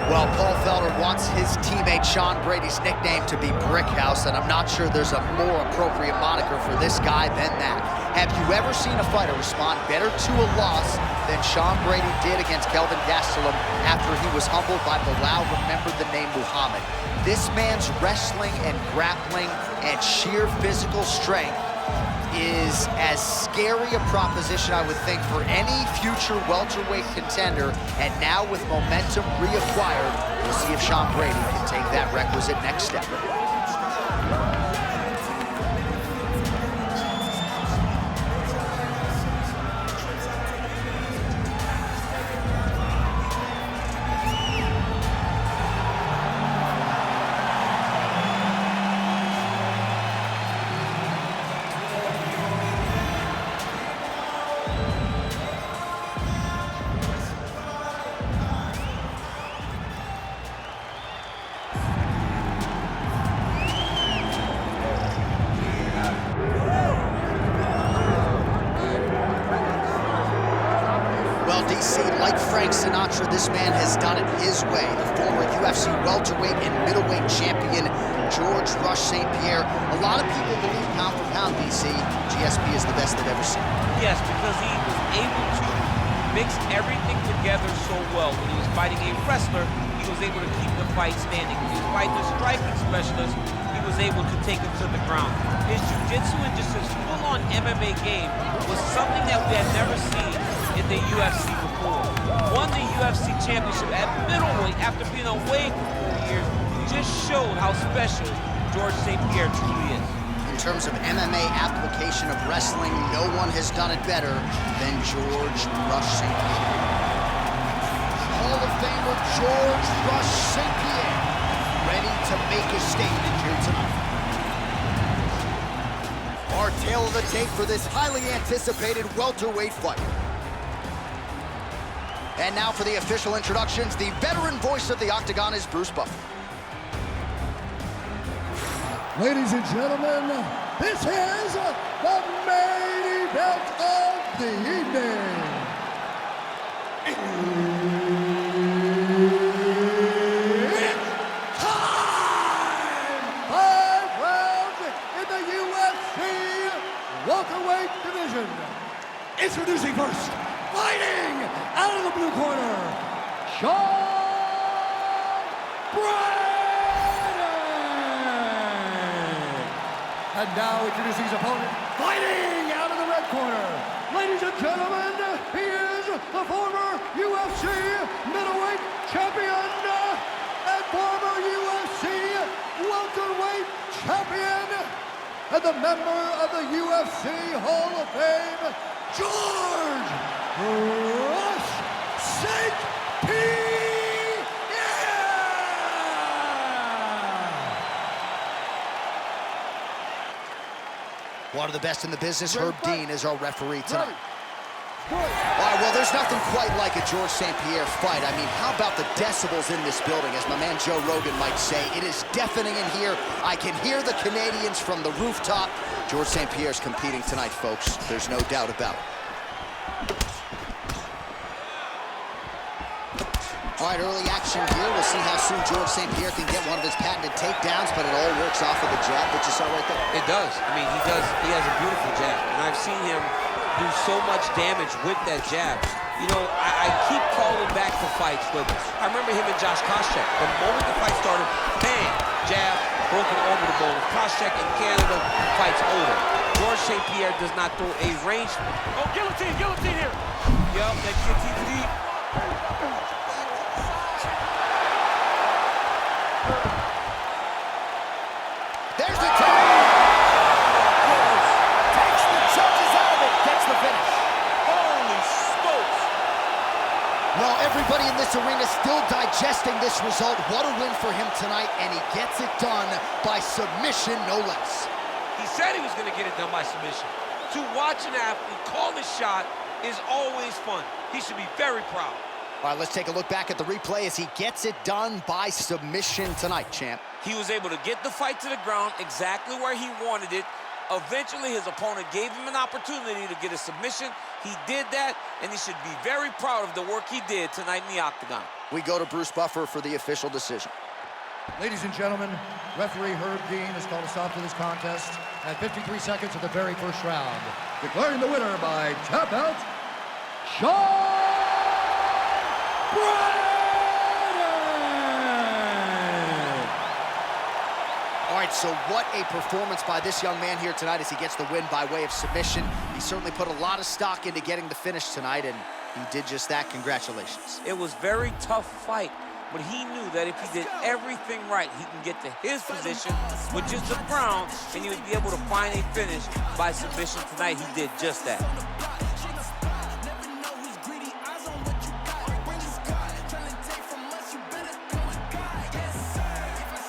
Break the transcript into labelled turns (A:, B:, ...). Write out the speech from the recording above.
A: Well, Paul Felder wants his teammate Sean Brady's nickname to be Brickhouse, and I'm not sure there's a more appropriate moniker for this guy than that. Have you ever seen a fighter respond better to a loss than Sean Brady did against Kelvin Gastelum after he was humbled by Bilal remembered the name Muhammad? This man's wrestling and grappling and sheer physical strength is as scary a proposition, I would think, for any future welterweight contender. And now with momentum reacquired, we'll see if Sean Brady can take that requisite next step. DC, like Frank Sinatra, this man has done it his way. The former UFC welterweight and middleweight champion, George Rush St-Pierre. A lot of people believe pound for pound, DC, GSP is the best they've ever seen.
B: Yes, because he was able to mix everything together so well. When he was fighting a wrestler, he was able to keep the fight standing. When he was fighting a striking specialist, he was able to take him to the ground. His jiu-jitsu and just his full-on MMA game was something that we had never seen in the UFC before. Won the UFC championship at middleweight after being away for 4 years. Just showed how special George St-Pierre truly is.
A: In terms of MMA application of wrestling, no one has done it better than George Rush St-Pierre. Hall of Famer George Rush St-Pierre, ready to make a statement here tonight. Our tale of the tape for this highly anticipated welterweight fight. And now for the official introductions, the veteran voice of the Octagon is Bruce Buffer.
C: Ladies and gentlemen, this is the main event of the evening. It's time! 5 rounds in the UFC welterweight division. Introducing first, fighting out of the blue corner, Sean Brady. And now introducing his opponent, fighting out of the red corner. Ladies and gentlemen, he is the former UFC middleweight champion and former UFC welterweight champion and the member of the UFC Hall of Fame, George Rush St-Pierre!
A: One of the best in the business, Herb Dean, is our referee tonight. All right, well, there's nothing quite like a George St-Pierre fight. I mean, how about the decibels in this building? As my man Joe Rogan might say, it is deafening in here. I can hear the Canadians from the rooftop. George St-Pierre's competing tonight, folks. There's no doubt about it. All right, early action here. We'll see how soon George St-Pierre can get one of his patented takedowns, but it all works off of the jab that you saw right there.
B: It does. I mean, he does. He has a beautiful jab, and I've seen him do so much damage with that jab. You know, I keep calling back the fights, but I remember him and Josh Koscheck. The moment the fight started, bang, jab, broken over the bone. Koscheck in Canada, fight's over. George St-Pierre does not throw a range. Oh, guillotine here. Yup, that guillotine deep.
A: There's the tap. Takes the judges out of it. Gets the finish.
B: Holy smokes.
A: Well, everybody in this arena still digesting this result. What a win for him tonight, and he gets it done by submission, no less.
B: He said he was going to get it done by submission. To watch an athlete call the shot is always fun. He should be very proud.
A: All right, let's take a look back at the replay as he gets it done by submission tonight, champ.
B: He was able to get the fight to the ground exactly where he wanted it, Eventually, his opponent gave him an opportunity to get a submission. He did that, and he should be very proud of the work he did tonight in the octagon.
A: We go to Bruce Buffer for the official decision.
C: Ladies and gentlemen, referee Herb Dean has called a stop to this contest at 53 seconds of the very first round, declaring the winner by tap out, Sean Brady!
A: All right, so what a performance by this young man here tonight as he gets the win by way of submission. He certainly put a lot of stock into getting the finish tonight, and he did just that. Congratulations.
B: It was a very tough fight, but he knew that if he did everything right, he can get to his position, which is the ground, and he would be able to find a finish by submission tonight. He did just that.